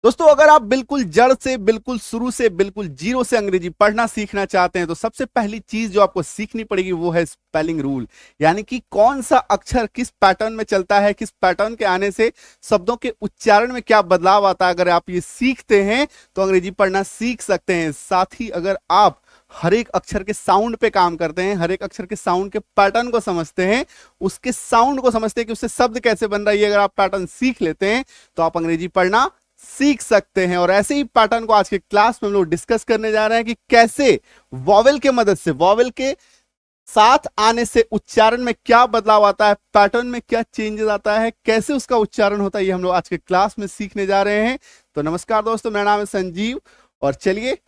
दोस्तों अगर आप बिल्कुल जड़ से, बिल्कुल शुरू से, बिल्कुल जीरो से अंग्रेजी पढ़ना सीखना चाहते हैं तो सबसे पहली चीज जो आपको सीखनी पड़ेगी वो है स्पेलिंग रूल। यानी कि कौन सा अक्षर किस पैटर्न में चलता है, किस पैटर्न के आने से शब्दों के उच्चारण में क्या बदलाव आता है। अगर आप ये सीखते हैं तो अंग्रेजी पढ़ना सीख सकते हैं। साथ ही अगर आप हर एक अक्षर के साउंड पे काम करते हैं, हर एक अक्षर के साउंड के पैटर्न को समझते हैं, उसके साउंड को समझते हैं कि उससे शब्द कैसे बन रहा है, ये अगर आप पैटर्न सीख लेते हैं तो आप अंग्रेजी पढ़ना सीख सकते हैं। और ऐसे ही पैटर्न को आज के क्लास में हम लोग डिस्कस करने जा रहे हैं कि कैसे वॉवेल के मदद से, वॉवेल के साथ आने से उच्चारण में क्या बदलाव आता है, पैटर्न में क्या चेंजेस आता है, कैसे उसका उच्चारण होता है, ये हम लोग आज के क्लास में सीखने जा रहे हैं। तो नमस्कार दोस्तों, मेरा नाम है संजीव और चलिए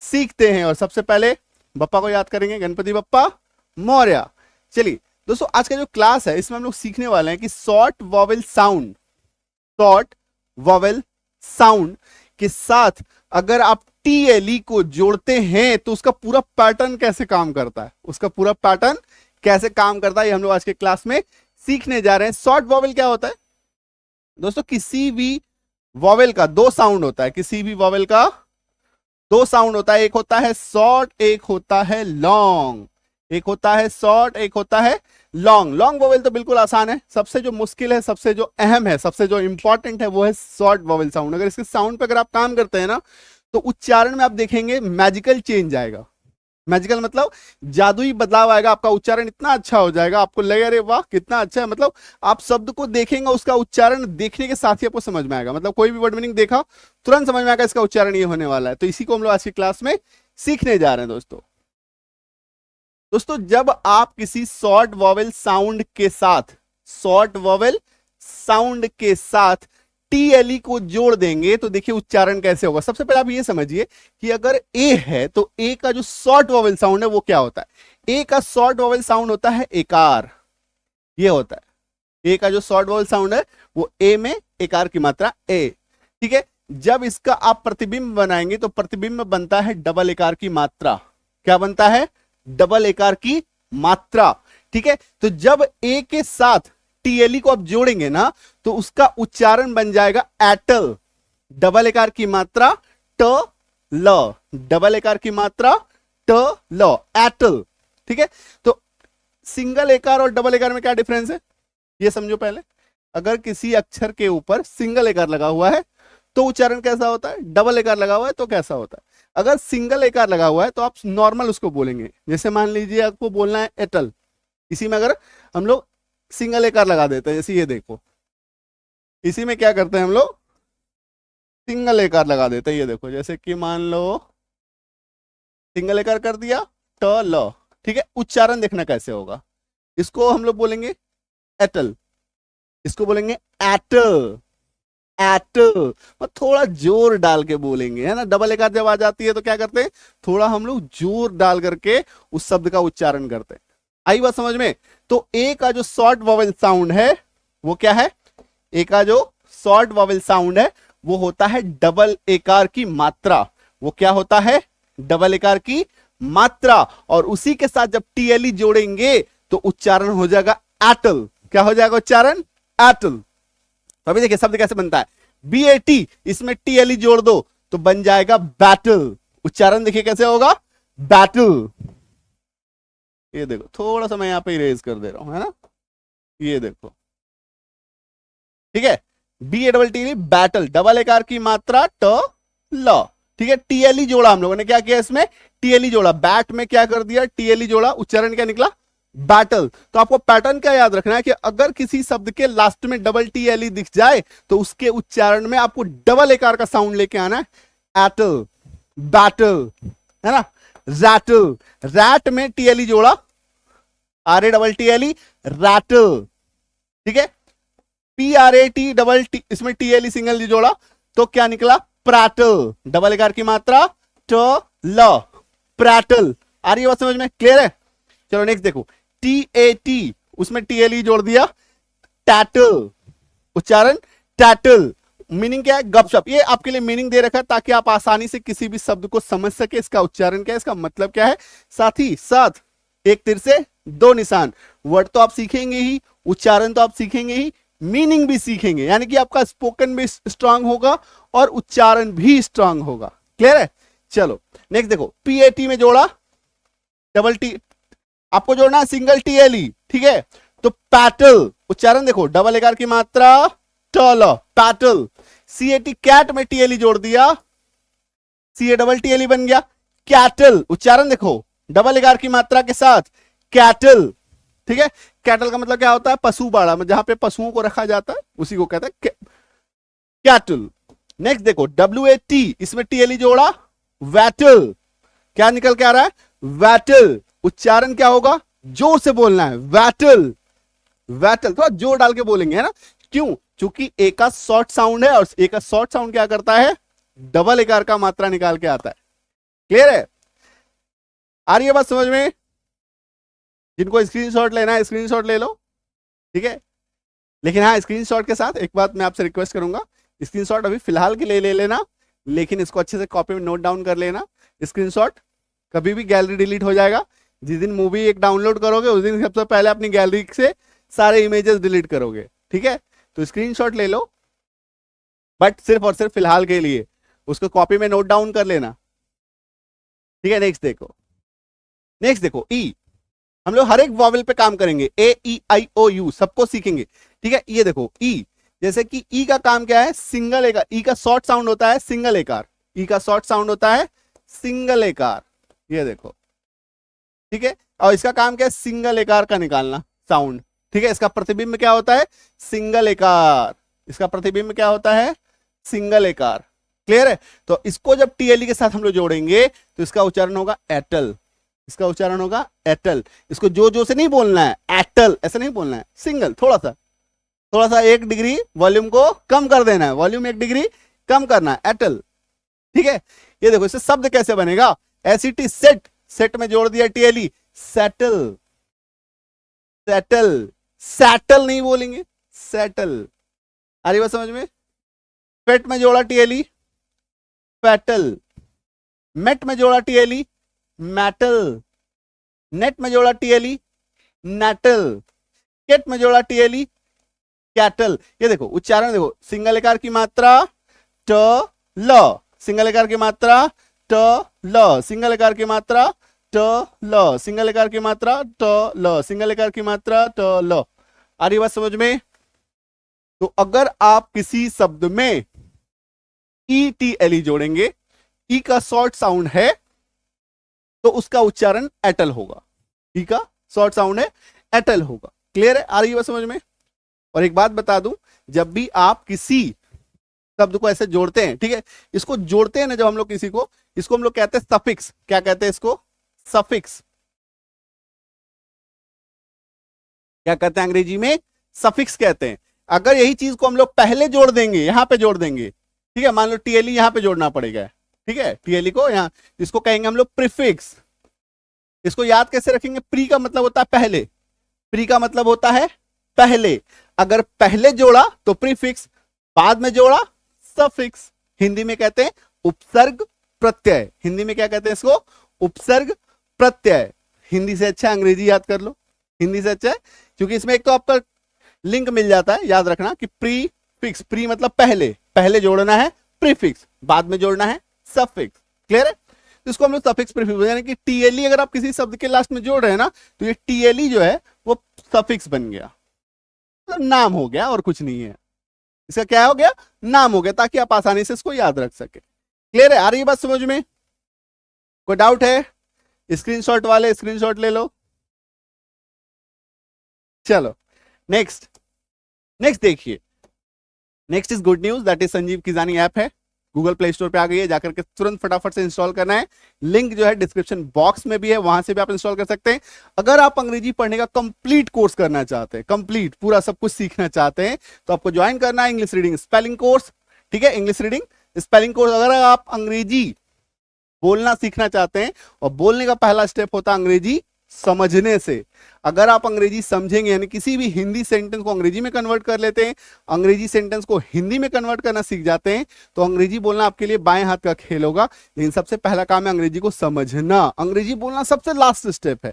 सीखते हैं। और सबसे पहले बप्पा को याद करेंगे, गणपति बप्पा मौर्य। चलिए दोस्तों, आज का जो क्लास है इसमें हम लोग सीखने वाले हैं कि short vowel sound, short vowel sound के साथ अगर आप टीएलई को जोड़ते हैं तो उसका पूरा पैटर्न कैसे काम करता है, उसका पूरा पैटर्न कैसे काम करता है, ये हम लोग आज के क्लास में सीखने जा रहे हैं। शॉर्ट वॉवेल क्या होता है दोस्तों? किसी भी वॉवेल का दो साउंड होता है, किसी भी वॉवेल का दो साउंड होता है। एक होता है शॉर्ट, एक होता है लॉन्ग। एक होता है शॉर्ट, एक होता है लॉन्ग। लॉन्ग वोवेल तो बिल्कुल आसान है, सबसे जो मुश्किल है, सबसे जो अहम है, सबसे जो इंपॉर्टेंट है वो है शॉर्ट वोवेल साउंड। अगर इसके साउंड पे अगर आप काम करते हैं ना तो उच्चारण में आप देखेंगे मैजिकल चेंज आएगा। मैजिकल मतलब जादुई बदलाव आएगा, आपका उच्चारण इतना अच्छा हो जाएगा, आपको लगेगा अरे वाह कितना अच्छा है। मतलब आप शब्द को देखेंगे, उसका उच्चारण देखने के साथ ही आपको समझ में आएगा। मतलब कोई भी वर्ड मीनिंग देखा तुरंत समझ में आएगा इसका उच्चारण ये होने वाला है। तो इसी को हम लोग आज की क्लास में सीखने जा रहे हैं दोस्तों, जब आप किसी शॉर्ट वॉवेल साउंड के साथ, शॉर्ट वॉवेल साउंड के साथ टीएलई को जोड़ देंगे तो देखिए उच्चारण कैसे होगा। सबसे पहले आप ये समझिए कि अगर ए है तो ए का जो शॉर्ट वॉवेल साउंड है वो क्या होता है? ए का शॉर्ट वॉवेल साउंड होता है एकार, ये होता है। ए का जो शॉर्ट वॉवेल साउंड है वो ए में एकार की मात्रा ए, ठीक है। जब इसका आप प्रतिबिंब बनाएंगे तो प्रतिबिंब बनता है डबल एकार की मात्रा। क्या बनता है? डबल एकार की मात्रा, ठीक है। तो जब ए के साथ टीएलई को आप जोड़ेंगे ना तो उसका उच्चारण बन जाएगा एटल। डबल एकार की मात्रा ट ल, डबल एकार की मात्रा ट ल, एटल, ठीक है। तो सिंगल एकार और डबल एकार में क्या डिफरेंस है ये समझो पहले। अगर किसी अक्षर के ऊपर सिंगल एकार लगा हुआ है तो उच्चारण कैसा होता है, डबल एकार लगा हुआ है तो कैसा होता है। अगर सिंगल एकार लगा हुआ है तो आप नॉर्मल उसको बोलेंगे, जैसे मान लीजिए आपको बोलना है एटल, इसी में अगर हम लोग सिंगल एकार लगा देते हैं, जैसे ये देखो, इसी में क्या करते हैं हम लोग सिंगल एकार लगा देते हैं। ये देखो, जैसे कि मान लो सिंगल एकार कर दिया ट ल, ठीक है। उच्चारण देखना कैसे होगा, इसको हम लोग बोलेंगे एटल, इसको बोलेंगे एटल, एटल। थोड़ा जोर डाल के बोलेंगे, है ना। डबल एकार जब आ जाती है तो क्या करते हैं, थोड़ा हम लोग जोर डाल करके उस शब्द का उच्चारण करते हैं। आई बात समझ में? तो ए का जो शॉर्ट वॉवेल साउंड है वो क्या है? ए का जो शॉर्ट वॉवेल साउंड है वो होता है डबल एकार की मात्रा। वो क्या होता है? डबल एकार की मात्रा। और उसी के साथ जब टीएलई जोड़ेंगे तो उच्चारण हो जाएगा एटल। क्या हो जाएगा उच्चारण? एटल। तो अभी देखिए शब्द कैसे बनता है, बीएटी, इसमें टीएलई जोड़ दो तो बन जाएगा बैटल। उच्चारण देखिए कैसे होगा, बैटल। ये देखो, थोड़ा सा मैं यहां पे इरेज कर दे रहा हूं, है ना, ये देखो, ठीक है। B A double T, battle, double एकार की मात्रा ट ल, ठीक है। टीएलई जोड़ा, हम लोगों ने क्या किया इसमें, टीएलई जोड़ा। बैट में क्या कर दिया, टीएलई जोड़ा, उच्चारण क्या निकला, बैटल। तो आपको पैटर्न क्या याद रखना है कि अगर किसी शब्द के लास्ट में डबल टीएलई दिख जाए तो उसके उच्चारण में आपको डबल एकार का साउंड लेके आना है, एटल, बैटल, है ना। रैटल, रैट में टीएलई जोड़ा, R A double TLE, rattle, ठीक है। P R A T double T, इसमें टीएलई सिंगल जोड़ा तो क्या निकला, प्रैटल, डबल एकार की मात्रा ट ल, प्रैटल। आ रही है बात समझ में, क्लियर है? चलो नेक्स्ट देखो, टी ए टी, उसमें टीएलई जोड़ दिया, टैटल, उच्चारण टैटल। मीनिंग क्या है, गपशप। ये आपके लिए मीनिंग दे रखा है ताकि आप आसानी से किसी भी शब्द को समझ सके, इसका उच्चारण क्या है, इसका मतलब क्या है। साथ ही साथ एक तीर से दो निशान, वर्ड तो आप सीखेंगे ही, उच्चारण तो आप सीखेंगे ही, मीनिंग भी सीखेंगे। यानी कि आपका स्पोकन भी स्ट्रांग होगा और उच्चारण भी स्ट्रांग होगा। क्लियर है? चलो नेक्स्ट देखो, पीएटी में जोड़ा डबल टी, आपको जोड़ना है सिंगल टीएलई, ठीक है? तो पैटल, उच्चारण देखो, डबल एकार की मात्रा टल, पैटल। सीएटी कैट में टीएलई जोड़ दिया, सीए डबल टीएलई बन गया कैटल। उच्चारण देखो, डबल एकार की मात्रा के साथ कैटल, ठीक है? कैटल का मतलब क्या होता है? पशु बाड़ा में जहां पे पशुओं को रखा जाता है उसी को कहता है कैटल। नेक्स्ट देखो, WAT, इसमें टीएलई जोड़ा, वैटल। क्या निकल के आ रहा है? वैटल। उच्चारण क्या होगा? जोर से बोलना है, वैटल, वैटल। थोड़ा जोर डाल के बोलेंगे, है ना? क्यों? क्योंकि ए का शॉर्ट साउंड है, और ए का शॉर्ट साउंड क्या करता है? डबल एकार का मात्रा निकाल के आता है। क्लियर है? आ रही है बात समझ में? जिनको स्क्रीनशॉट लेना है स्क्रीनशॉट ले लो, ठीक है? लेकिन हाँ, स्क्रीनशॉट के साथ एक बात मैं आपसे रिक्वेस्ट करूंगा, स्क्रीनशॉट अभी फिलहाल के लिए ले लेना, लेकिन इसको अच्छे से कॉपी में नोट डाउन कर लेना। स्क्रीनशॉट कभी भी गैलरी डिलीट हो जाएगा। जिस दिन मूवी एक डाउनलोड करोगे उस दिन सबसे पहले अपनी गैलरी से सारे इमेजेस डिलीट करोगे, ठीक है? तो स्क्रीनशॉट ले लो, बट सिर्फ और सिर्फ फिलहाल के लिए उसको कॉपी में नोट डाउन कर लेना, ठीक है? नेक्स्ट देखो, नेक्स्ट देखो, ई। हम लोग हर एक वॉवेल पे काम करेंगे, AEIOU सबको सीखेंगे, ठीक है? ये देखो ई, जैसे कि ई का काम क्या है? सिंगल एकार। ई का शॉर्ट साउंड होता है सिंगल एकार, ई का शॉर्ट साउंड होता है सिंगल एकार, ये देखो, ठीक है? और इसका काम क्या है? सिंगल एकार का निकालना साउंड, ठीक है? इसका प्रतिबिंब क्या होता है? सिंगल एकार। इसका प्रतिबिंब क्या होता है? सिंगल एकार। क्लियर है? तो इसको जब टीएलई के साथ हम लोग जोड़ेंगे तो इसका उच्चारण होगा एटल, इसका उच्चारण होगा एटल। इसको जो जो से नहीं बोलना है, एटल ऐसा नहीं बोलना है, सिंगल, थोड़ा सा 1 डिग्री वॉल्यूम को कम कर देना है, वॉल्यूम 1 डिग्री कम करना है, एटल, ठीक है? ये देखो, इससे शब्द कैसे बनेगा? एसिटी सेट, सेट में जोड़ दिया टीएलई, सेटल, सेटल, सैटल नहीं बोलेंगे, सेटल। आ रही बात समझ में? पेट में जोड़ा टीएलई, पैटल। मेट में जोड़ा टीएलई, मेटल। नेट में जोड़ा टीएलई, नेटल। केट में जोड़ा टीएलई, कैटल। ये देखो, उच्चारण देखो, सिंगल एकार की मात्रा ट ल, सिंगल एकार की मात्रा ट ल, सिंगल एकार की मात्रा ट ल, सिंगल एकार की मात्रा ट ल, सिंगल एकार की मात्रा ट ल। आ रही बात समझ में? तो अगर आप किसी शब्द में ETLE जोड़ेंगे, ई का शॉर्ट साउंड है तो उसका उच्चारण एटल होगा, ई का शॉर्ट साउंड है, एटल होगा। क्लियर है? आ रही है बात समझ में? और एक बात बता दूं, जब भी आप किसी शब्द को ऐसे जोड़ते हैं, ठीक है, इसको जोड़ते हैं ना जब हम लोग किसी को, इसको हम लोग कहते हैं सफिक्स। क्या कहते हैं इसको? सफिक्स। क्या कहते हैं अंग्रेजी में? सफिक्स कहते हैं। अगर यही चीज को हम लोग पहले जोड़ देंगे, यहां पे जोड़ देंगे, ठीक है, मान लो टीएलई यहां पे जोड़ना पड़ेगा, ठीक है, टीएलई को यहां, इसको कहेंगे हम लोग प्रीफिक्स। इसको याद कैसे रखेंगे? प्री का मतलब होता है पहले, प्री का मतलब होता है पहले। अगर पहले जोड़ा तो प्रीफिक्स, बाद में जोड़ा सफिक्स। हिंदी में कहते हैं उपसर्ग प्रत्यय। हिंदी में क्या कहते हैं इसको? उपसर्ग प्रत्यय। हिंदी से अच्छा अंग्रेजी याद कर लो, हिंदी से अच्छा है, क्योंकि इसमें एक तो आपका लिंक मिल जाता है, याद रखना कि प्रीफिक्स, प्री मतलब पहले, पहले जोड़ना है प्रीफिक्स, बाद में जोड़ना है सफिक्स। क्लियर है? तो इसको हम लोग सफिक्स प्रीफिक्स, यानी कि टीएलई अगर आप किसी शब्द के लास्ट में जोड़ रहे हैं ना, तो ये टीएलई जो है वो सफिक्स बन गया, तो नाम हो गया और कुछ नहीं है। इसका क्या हो गया? नाम हो गया, ताकि आप आसानी से इसको याद रख सके। क्लियर है? आ रही है बात समझ में? कोई डाउट है? स्क्रीनशॉट वाले स्क्रीनशॉट ले लो। चलो नेक्स्ट, नेक्स्ट देखिए, next is good news, that is Sanjeev किजानी ऐप है, गूगल प्ले स्टोर पे आ गई है, जाकर के तुरंत फटाफट से इंस्टॉल करना है। लिंक जो है डिस्क्रिप्शन बॉक्स में भी है, वहां से भी आप इंस्टॉल कर सकते हैं। अगर आप अंग्रेजी पढ़ने का कंप्लीट कोर्स करना चाहते हैं, कंप्लीट पूरा सब कुछ सीखना चाहते हैं, तो आपको ज्वाइन करना है इंग्लिश रीडिंग स्पेलिंग कोर्स, ठीक है, इंग्लिश रीडिंग स्पेलिंग कोर्स। अगर आप अंग्रेजी बोलना सीखना चाहते हैं, और बोलने का पहला स्टेप होता है अंग्रेजी समझने से। अगर आप अंग्रेजी समझेंगे, यानी किसी भी हिंदी सेंटेंस को अंग्रेजी में कन्वर्ट कर लेते हैं, अंग्रेजी सेंटेंस को हिंदी में कन्वर्ट करना सीख जाते हैं, तो अंग्रेजी बोलना आपके लिए बाएं हाथ का खेल होगा। लेकिन सबसे पहला काम है अंग्रेजी को समझना। अंग्रेजी बोलना सबसे लास्ट स्टेप है,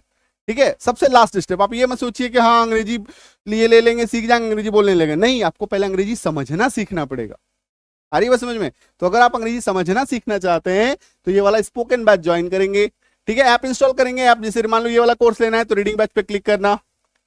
ठीक है, सबसे लास्ट स्टेप। आप ये मत सोचिए कि हाँ अंग्रेजी लिए ले लेंगे, सीख जाएंगे, अंग्रेजी बोलने लगेंगे, नहीं, आपको पहले अंग्रेजी समझना सीखना पड़ेगा। आ रही है बात समझ में? तो अगर आप अंग्रेजी समझना सीखना चाहते हैं तो ये वाला स्पोकन बैच ज्वाइन करेंगे, ठीक है। ऐप इंस्टॉल करेंगे, ऐप जैसे मान लो ये वाला कोर्स लेना है तो रीडिंग बैच पे क्लिक करना,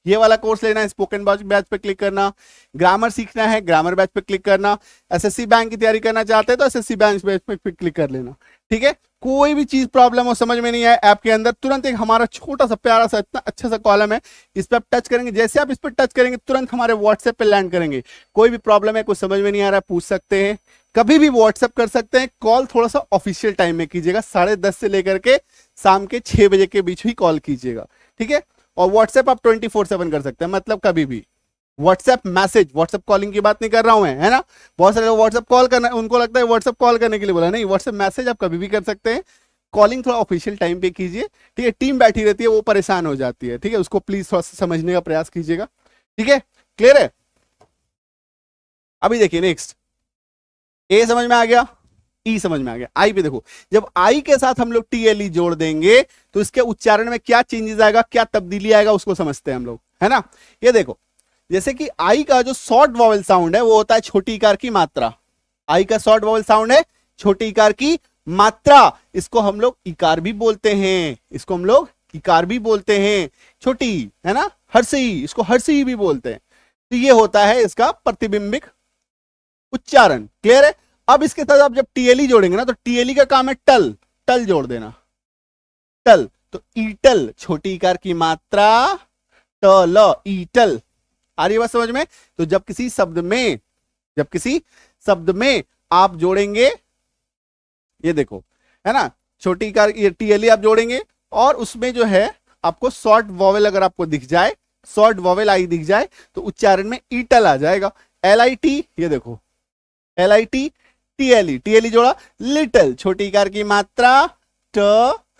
ये वाला कोर्स लेना है स्पोकन बैच पे क्लिक करना, ग्रामर सीखना है ग्रामर बैच पे क्लिक करना, एसएससी बैंक की तैयारी करना चाहते हैं तो एसएससी बैंक बैच पे क्लिक कर लेना, ठीक है। कोई भी चीज प्रॉब्लम हो, समझ में नहीं आए ऐप के अंदर, तुरंत एक हमारा छोटा सा प्यारा सा इतना अच्छा सा कॉलम है, इस पर आप टच करेंगे, जैसे आप इस पर टच करेंगे तुरंत हमारे व्हाट्सएप पे लैंड करेंगे। कोई भी प्रॉब्लम है, कुछ समझ में नहीं आ रहा है, पूछ सकते हैं, कभी भी व्हाट्सएप कर सकते हैं। कॉल थोड़ा सा ऑफिशियल टाइम में कीजिएगा, 10:30 से लेकर के शाम के 6 बजे के बीच ही कॉल कीजिएगा, ठीक है। और व्हाट्सएप आप 24/7 कर सकते हैं, मतलब कभी भी। व्हाट्सएप मैसेज, व्हाट्सएप कॉलिंग की बात नहीं कर रहा हूं मैं, है ना। बहुत सारे लोग व्हाट्सएप कॉल करना, उनको लगता है व्हाट्सएप कॉल करने के लिए बोला, नहीं, व्हाट्सएप मैसेज आप कभी भी कर सकते हैं। कॉलिंग थोड़ा ऑफिशियल टाइम पे कीजिए, ठीक है। टीम बैठी रहती है, वो परेशान हो जाती है, ठीक है, उसको प्लीज थोड़ा सा समझने का प्रयास कीजिएगा, ठीक है। क्लियर है? अभी देखिए नेक्स्ट, ए समझ में आ गया, ई समझ में आ गया, आई पे देखो। जब आई के साथ हम लोग टीएलई जोड़ देंगे तो इसके उच्चारण में क्या चेंजेस आएगा, क्या तब्दीली आएगा, उसको समझते हैं हम लोग, है ना। ये देखो, जैसे कि आई का जो शॉर्ट वॉवेल साउंड है वो होता है छोटी इकार की मात्रा। आई का शॉर्ट वॉवेल साउंड है छोटी इकार की मात्रा, इसको हम लोग इकार भी बोलते हैं, इसको हम लोग इकार भी बोलते हैं, छोटी, है ना। हर्षई, इसको हर्षई भी बोलते हैं। तो ये होता है इसका प्रतिबिंबिक उच्चारण। क्लियर है? अब इसके साथ आप जब टीएलई जोड़ेंगे ना तो टीएलई का काम है टल, टल जोड़ देना, टल। तो ईटल, छोटी इकार की मात्रा, टल, ईटल। आ रही है बात समझ में? तो जब किसी शब्द में आप जोड़ेंगे, ये देखो, है ना, छोटी इकार टीएलई आप जोड़ेंगे और उसमें जो है आपको शॉर्ट वॉवेल अगर आपको दिख जाए, शॉर्ट वॉवेल आई दिख जाए तो उच्चारण में ईटल आ जाएगा। LIT, ये देखो, LIT, टीएलई जोड़ा, लिटल, छोटी इकार की मात्रा, ट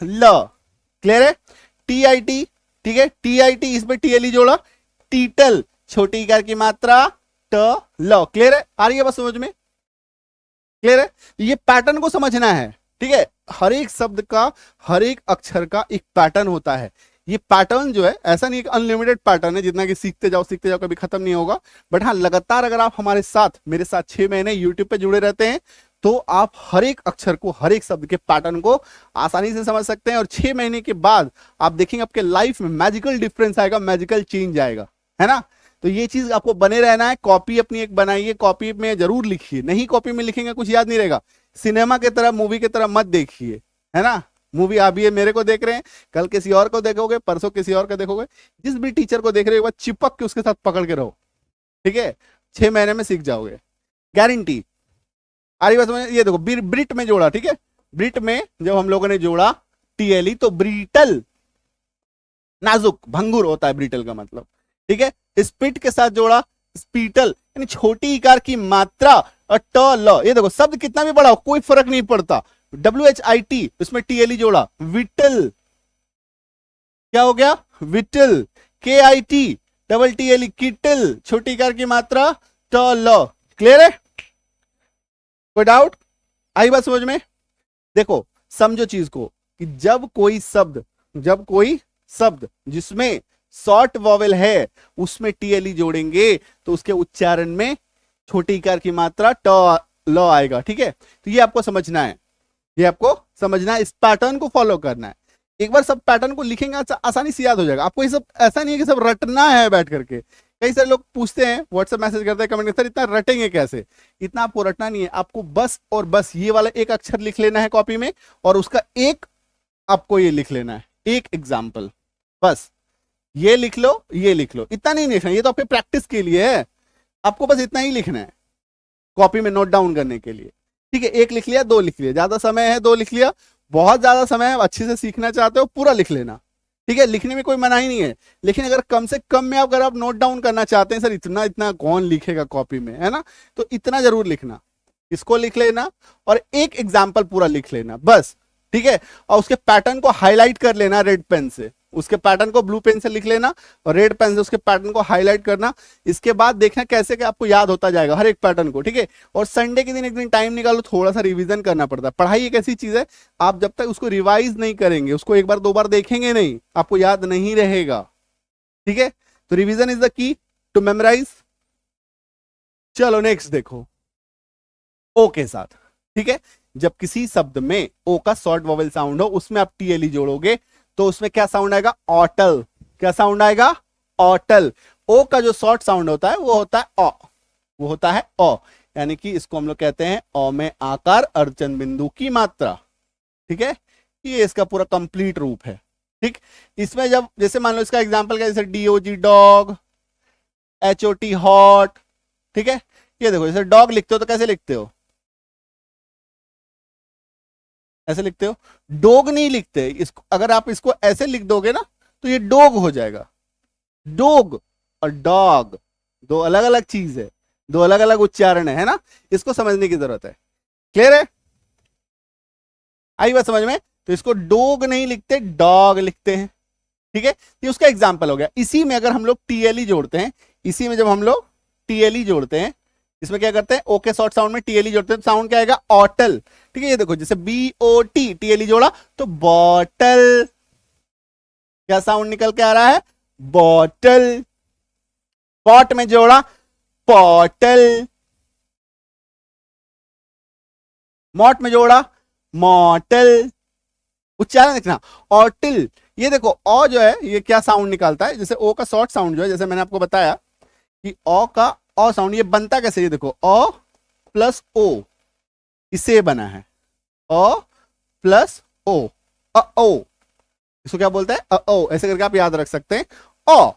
ल। क्लियर है? TIT, ठीक है, TIT, इसमें टीएलई जोड़ा, टीटल, छोटी इकार की मात्रा, ट ल। क्लियर है? आ रही है बस समझ में? क्लियर है? ये पैटर्न को समझना है, ठीक है। हर एक शब्द का, हर एक अक्षर का एक पैटर्न होता है। ये पैटर्न जो है ऐसा नहीं, एक अनलिमिटेड पैटर्न है जितना कि सीखते जाओ कभी खत्म नहीं होगा। बट हाँ, लगातार अगर आप हमारे साथ, मेरे साथ 6 महीने यूट्यूब पे जुड़े रहते हैं तो आप हर एक अक्षर को, हर एक शब्द के पैटर्न को आसानी से समझ सकते हैं। और 6 महीने के बाद आप देखेंगे आपके लाइफ में मैजिकल डिफरेंस आएगा, मैजिकल चेंज आएगा, है ना। तो ये चीज आपको बने रहना है। कॉपी अपनी एक बनाइए, कॉपी में जरूर लिखिए, नहीं कॉपी में लिखेंगे कुछ याद नहीं रहेगा। सिनेमा की तरह, मूवी की तरह मत देखिए, है ना। मूवी आप ये मेरे को देख रहे हैं, कल किसी और को देखोगे, परसों किसी और को देखोगे, जिस भी टीचर को देख रहे हो चिपक के उसके साथ पकड़ के रहो, ठीक है। 6 महीने में सीख जाओगे, गारंटी। आ रही बात समझ? ये देखो, ब्रिट में जोड़ा, ठीक है। ब्रिट में जब हम लोगों ने जोड़ा टीएलई तो ब्रिटल, नाजुक, भंगुर होता है ब्रिटल का मतलब, ठीक है। स्पिट के साथ जोड़ा, स्पीटल, यानी छोटी इकार की मात्रा, और ट ल। ये देखो, शब्द कितना भी बड़ा हो कोई फर्क नहीं पड़ता। WHIT, उसमें टीएलई जोड़ा, विटल, क्या हो गया, whittle. KIT, double TLE, kettle, छोटी इकार की मात्रा, ट ल। क्लियर है? कोई डाउट? आई बात समझ में? देखो, समझो चीज को कि जब कोई शब्द जिसमें शॉर्ट वॉवेल है उसमें टीएलई जोड़ेंगे तो उसके उच्चारण में छोटी इकार की मात्रा ट ल आएगा, ठीक है। तो ये आपको समझना है, ये आपको समझना है, इस पैटर्न को फॉलो करना है। एक बार सब पैटर्न को लिखेंगे आसानी से याद हो जाएगा आपको। ये सब ऐसा नहीं है कि सब रटना है बैठ करके। कई सारे लोग पूछते हैं, व्हाट्सएप मैसेज करते हैं, कमेंट करते हैं, इतना रटेंगे कैसे? इतना आपको रटना नहीं है, आपको बस और बस ये वाला एक अक्षर लिख लेना है कॉपी में और उसका एक आपको ये लिख लेना है, एक एग्जाम्पल, बस ये लिख लो, ये लिख लो, इतना नहीं लिखना। ये तो आपके प्रैक्टिस के लिए है, आपको बस इतना ही लिखना है कॉपी में नोट डाउन करने के लिए, ठीक है। एक लिख लिया, 2 लिख लिया, ज्यादा समय है 2 लिख लिया, बहुत ज्यादा समय है, अच्छे से सीखना चाहते हो पूरा लिख लेना, ठीक है। लिखने में कोई मनाही नहीं है, लेकिन अगर कम से कम में अगर आप नोट डाउन करना चाहते हैं, सर इतना इतना कौन लिखेगा कॉपी में, है ना, तो इतना जरूर लिखना, इसको लिख लेना और एक एग्जाम्पल पूरा लिख लेना बस, ठीक है। और उसके पैटर्न को हाईलाइट कर लेना रेड पेन से, उसके पैटर्न को ब्लू पेन से लिख लेना और रेड पेन से उसके पैटर्न को हाईलाइट करना। इसके बाद देखना कैसे कि आपको याद होता जाएगा हर एक पैटर्न को, ठीक है। और संडे के दिन एक दिन टाइम निकालो, थोड़ा सा रिवीजन करना पड़ता है। पढ़ाई एक ऐसी चीज है, आप जब तक उसको रिवाइज नहीं करेंगे, उसको एक बार 2 बार देखेंगे नहीं, आपको याद नहीं रहेगा, ठीक है। तो revision is the key to memorise. चलो नेक्स्ट देखो, ओ के साथ। ठीक है, जब किसी शब्द में ओ का शॉर्ट वॉवेल साउंड हो, उसमें आप टीएलई जोड़ोगे तो उसमें क्या साउंड आएगा? ऑटल। क्या साउंड आएगा? ऑटल। ओ का जो शॉर्ट साउंड होता है वो होता है ओ, वो होता है ओ, यानी कि इसको हम लोग कहते हैं ओ में आकार अर्चन बिंदु की मात्रा। ठीक है, ये इसका पूरा कंप्लीट रूप है। ठीक, इसमें जब जैसे मान लो इसका एग्जांपल क्या, जैसे डीओजी डॉग, एचओटी हॉट। ठीक है, ये देखो जैसे डॉग लिखते हो तो कैसे लिखते हो? ऐसे लिखते हो, डोग नहीं लिखते इसको। अगर आप इसको ऐसे लिख दोगे ना तो ये डोग हो जाएगा। डोग और डॉग दो अलग अलग चीज है, दो अलग अलग उच्चारण है ना, इसको समझने की जरूरत है। क्लियर है? आई बात समझ में? तो इसको डोग नहीं लिखते, डॉग लिखते हैं। ठीक है, ये उसका एग्जाम्पल हो गया। इसी में अगर हम लोग टीएलई जोड़ते हैं, इसी में जब हम लोग टीएलई जोड़ते हैं, इसमें क्या करते हैं? ओके शॉर्ट साउंड में टीएलई जोड़ते हैं, साउंड क्या आएगा? ऑटल। ठीक है, ये देखो जैसे बीओटी टीएलई जोड़ा तो बॉटल, क्या साउंड निकल के आ रहा है? बॉटल। पॉट में जोड़ा, पॉटल। मॉट में जोड़ा, मॉटल। उच्चारण देखना, ऑटिल। ये देखो ओ जो है ये क्या साउंड निकालता है? जैसे ओ का शॉर्ट साउंड जो है, जैसे मैंने आपको बताया कि ओ का ओ साउंड ये बनता कैसे? ये देखो ओ प्लस ओ, इससे बना है ओ प्लस ओ, ओ। इसको क्या बोलते हैं? ओ। ऐसे करके आप याद रख सकते हैं। ओ,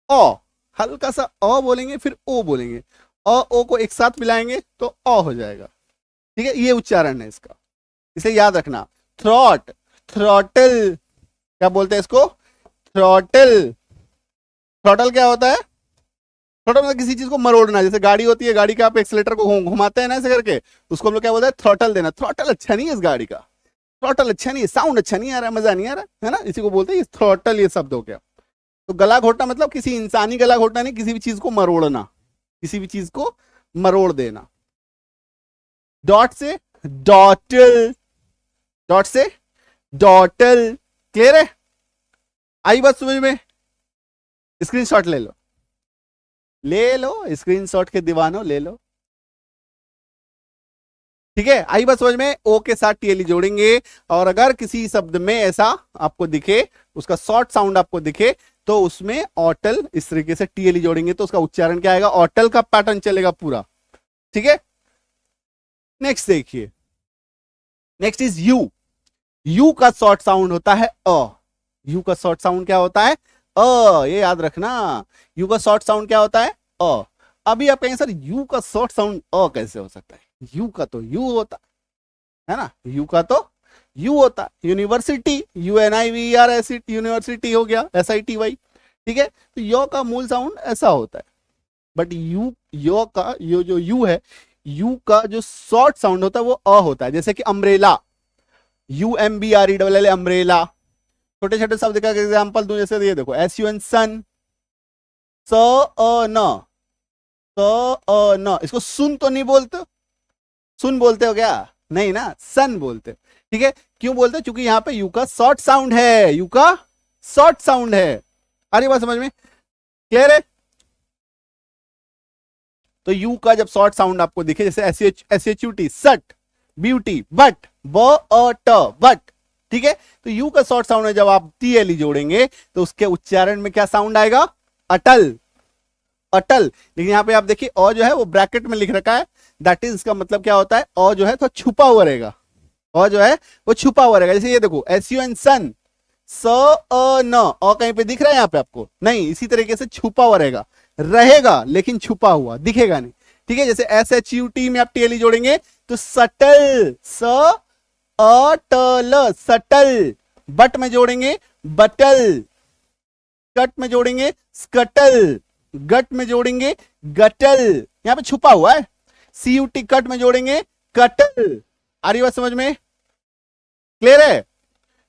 ओ, हल्का सा ओ बोलेंगे फिर ओ बोलेंगे, ओ को एक साथ मिलाएंगे तो ओ हो जाएगा। ठीक है, ये उच्चारण है इसका, इसे याद रखना। थ्रॉट, थ्रॉटल, क्या बोलते हैं इसको? थ्रॉटल। थ्रॉटल क्या होता है? थ्रॉटल मतलब किसी चीज को मरोड़ना। जैसे गाड़ी होती है, गाड़ी का आप एक्सीलेटर को घुमाते हैं ना ऐसे करके, उसको हम लोग क्या बोलते हैं? थ्रॉटल देना। थ्रॉटल अच्छा नहीं है इस गाड़ी का, थ्रॉटल अच्छा नहीं है, साउंड अच्छा नहीं आ रहा, मजा नहीं आ रहा है ना, इसी को बोलते हैं थ्रॉटल। ये शब्द हो गया। तो गला घोटना मतलब किसी इंसानी गला घोटना नहीं, किसी भी चीज को मरोड़ना, किसी भी चीज को मरोड़ देना। डॉट से डॉटल, डॉट से डॉटल। क्लियर है? आई बात समझ में? स्क्रीनशॉट ले लो, ले लो, स्क्रीनशॉट के दीवानों ले लो। ठीक है, आई बात समझ में? ओ के साथ टीएलई जोड़ेंगे, और अगर किसी शब्द में ऐसा आपको दिखे, उसका शॉर्ट साउंड आपको दिखे, तो उसमें ऑटल, इस तरीके से टीएलई जोड़ेंगे तो उसका उच्चारण क्या आएगा? ऑटल का पैटर्न चलेगा पूरा। ठीक है, नेक्स्ट देखिए, नेक्स्ट इज यू। यू का शॉर्ट साउंड होता है अ। यू का शॉर्ट साउंड क्या होता है? अ, ये याद रखना। यू का शॉर्ट साउंड क्या होता है? अ। अभी आप कहेंगे सर यू का शॉर्ट साउंड अ कैसे हो सकता है? यू का तो यू होता है ना, यू का तो यू होता। यूनिवर्सिटी, UNIVER, ऐसी यूनिवर्सिटी हो गया, SITY। ठीक है, तो यो का मूल साउंड ऐसा होता है, बट यू, यो का यो जो यू है, यू का जो शॉर्ट साउंड होता है वो अ होता है। जैसे कि अम्ब्रेला, UMBRELLA, अम्ब्रेला। छोटे छोटे शब्द का एग्जांपल दूं, जैसे ये देखो SUN सन, स अ न, स अ न। इसको सुन तो नहीं बोलते? सुन बोलते हो क्या? नहीं ना, सन बोलते। ठीक है, क्यों बोलते? क्योंकि यहां पे यू का शॉर्ट साउंड है, यू का शॉर्ट साउंड है। अरे बात समझ में? क्लियर है? तो यू का जब शॉर्ट साउंड आपको दिखे, जैसे SHUT, सट, ब्यूटी, बट, बट। ठीक है, तो यू का शॉर्ट साउंड है, जब आप टीएलई जोड़ेंगे तो उसके उच्चारण में क्या साउंड आएगा? अटल, अटल। लेकिन यहां पे आप देखिए अ जो है वो ब्रैकेट में लिख रखा है, दैट इज, इसका मतलब क्या होता है? अ जो है तो छुपा हुआ रहेगा, अ जो है वो छुपा हुआ रहेगा। जैसे ये देखो SUN सन, स अ न, अ कहीं पे दिख रहा है यहाँ पे आपको? नहीं, इसी तरीके से छुपा हुआ रहेगा, रहेगा लेकिन छुपा हुआ, दिखेगा नहीं। ठीक है, जैसे SHUT में आप टीएलई जोड़ेंगे तो सटल, स अटल, सटल। बट में जोड़ेंगे बटल, कट में जोड़ेंगे स्कटल, गट में जोड़ेंगे गटल, यहां पे छुपा हुआ है। CUT कट में जोड़ेंगे कटल। आ रही बात समझ में? क्लियर है?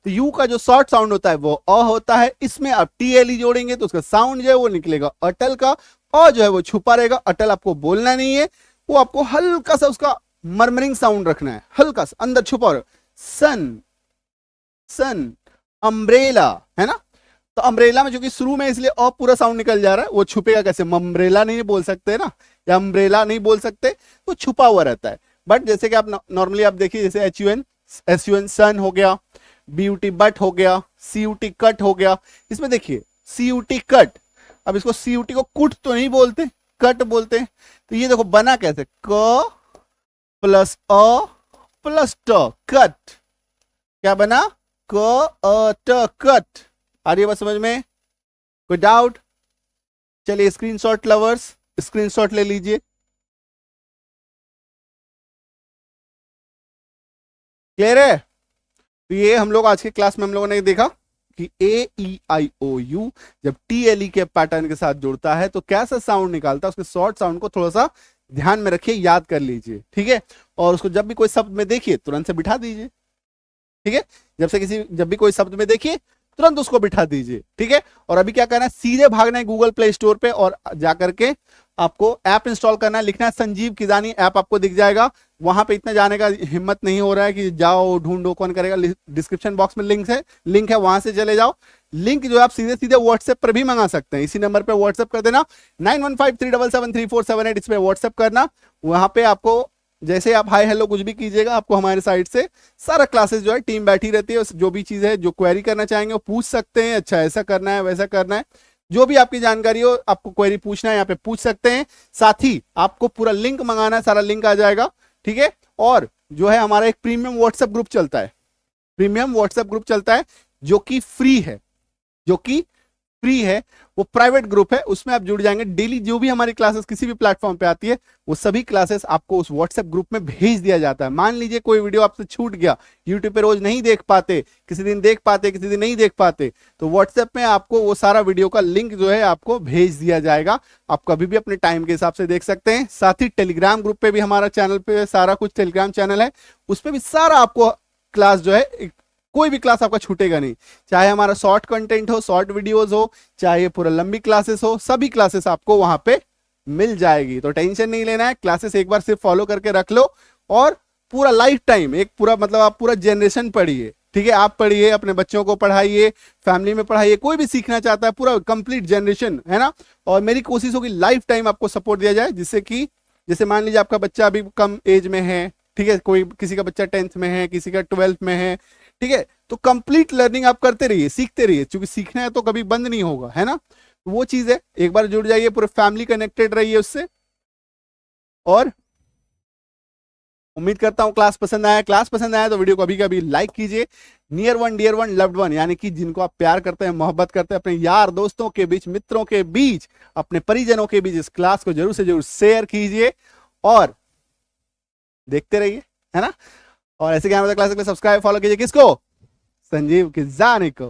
तो यू का जो शॉर्ट साउंड होता है वो अ होता है, इसमें आप टीएलई जोड़ेंगे तो उसका साउंड जो है वो निकलेगा अटल का। अ जो है वो छुपा रहेगा, अटल आपको बोलना नहीं है, वो आपको हल्का सा उसका मर्मरिंग साउंड रखना है, हल्का सा अंदर छुपा रहे। सन, सन, अम्ब्रेला, है ना? तो अम्ब्रेला में चूंकि शुरू में इसलिए अ पूरा साउंड निकल जा रहा है, वो छुपेगा कैसे? अम्ब्रेला नहीं बोल सकते ना, या अम्ब्रेला नहीं बोल सकते, वो छुपा हुआ रहता है। बट जैसे कि आप नॉर्मली आप देखिए, जैसे एस यू एन सन हो गया, बीयूटी बट हो गया, सीयूटी कट हो गया। इसमें देखिए सीयूटी कट, अब इसको सीयूटी को कुट तो नहीं बोलते, कट बोलते हैं। तो ये देखो बना कैसे, क प्लस अ प्लस ट, कट। क्या बना? क अ ट, कट। आ रही है बात समझ में? कोई डाउट? चलिए स्क्रीनशॉट लवर्स, स्क्रीनशॉट ले लीजिए। क्लियर है? तो ये हम लोग आज के क्लास में हम लोगों ने देखा कि ए ई आई ओ यू जब टी एल ई के पैटर्न के साथ जुड़ता है तो कैसा साउंड निकालता है, उसके शॉर्ट साउंड को थोड़ा सा ध्यान में रखिए, याद कर लीजिए, ठीक है। और उसको जब भी कोई शब्द में देखिए तुरंत से बिठा दीजिए, ठीक है। जब भी कोई शब्द में देखिए तुरंत उसको बिठा दीजिए, ठीक है। और अभी क्या करना है, सीधे भागना है गूगल प्ले स्टोर पे और जाकर के आपको ऐप इंस्टॉल करना है। लिखना है संजीव किजानी, ऐप आपको दिख जाएगा। वहां पे इतना जाने का हिम्मत नहीं हो रहा है कि जाओ ढूंढो, कौन करेगा। डिस्क्रिप्शन बॉक्स में लिंक है, वहां से चले जाओ। लिंक जो आप सीधे सीधे व्हाट्सएप पर भी मंगा सकते हैं, इसी नंबर पे व्हाट्सएप कर देना 9153773478, इस पे व्हाट्सएप करना। वहां पे आपको जैसे आप हाय हेलो कुछ भी कीजिएगा, आपको हमारे साइड से सारा क्लासेस जो है टीम बैठी रहती है, जो भी चीज है जो क्वेरी करना चाहेंगे वो पूछ सकते हैं। अच्छा ऐसा करना है, वैसा करना है, जो भी आपकी जानकारी हो, आपको क्वेरी पूछना है यहाँ पे पूछ सकते हैं। साथ ही आपको पूरा लिंक मंगाना है, सारा लिंक आ जाएगा, ठीक है। और जो है हमारा एक प्रीमियम व्हाट्सएप ग्रुप चलता है, प्रीमियम व्हाट्सएप ग्रुप चलता है जो कि फ्री है, जो कि फ्री है, वो प्राइवेट ग्रुप है। उसमें आप जुड़ जाएंगे, डेली जो भी हमारी क्लासेस किसी भी प्लेटफॉर्म पे आती है वो सभी क्लासेस आपको उस व्हाट्सएप ग्रुप में भेज दिया जाता है। मान लीजिए कोई वीडियो आपसे छूट गया, यूट्यूब पे रोज नहीं देख पाते, किसी दिन देख पाते, किसी दिन नहीं देख पाते, तो व्हाट्सएप में आपको वो सारा वीडियो का लिंक जो है आपको भेज दिया जाएगा। आप कभी भी अपने टाइम के हिसाब से देख सकते हैं। साथ ही टेलीग्राम ग्रुप पे भी हमारा चैनल पे सारा कुछ, टेलीग्राम चैनल है, उस पर भी सारा आपको क्लास जो है, कोई भी क्लास आपका छूटेगा नहीं। चाहे हमारा शॉर्ट कंटेंट हो, शॉर्ट वीडियोस हो, चाहे पूरा लंबी क्लासेस हो, सभी क्लासेस आपको वहां पे मिल जाएगी। तो टेंशन नहीं लेना है, क्लासेस एक बार सिर्फ फॉलो करके रख लो और पूरा लाइफ टाइम, एक पूरा मतलब आप पूरा जनरेशन पढ़िए, ठीक है। आप पढ़िए, अपने बच्चों को पढ़ाइए, फैमिली में पढ़ाइए, कोई भी सीखना चाहता है, पूरा कंप्लीट जनरेशन है ना। और मेरी कोशिश होगी लाइफ टाइम आपको सपोर्ट दिया जाए, जिससे कि जैसे मान लीजिए आपका बच्चा अभी कम एज में है, ठीक है, कोई किसी का बच्चा 10th में है, किसी का 12th में है, ठीक है, तो कंप्लीट लर्निंग आप करते रहिए, सीखते रहिए, क्योंकि सीखना है तो कभी बंद नहीं होगा, है ना। वो चीज है, एक बार जुड़ जाइए, पूरे फैमिली कनेक्टेड रहिए उससे। और उम्मीद करता हूं क्लास पसंद आया। क्लास पसंद आया तो वीडियो को अभी कभी लाइक कीजिए। Near one dear one loved one, यानी कि जिनको आप प्यार करते हैं, मोहब्बत करते हैं, अपने यार दोस्तों के बीच, मित्रों के बीच, अपने परिजनों के बीच इस क्लास को जरूर से जरूर शेयर कीजिए और देखते रहिए, है ना। और ऐसे ज्ञान क्लास के लिए सब्सक्राइब फॉलो कीजिए, किसको? संजीव किजानी को।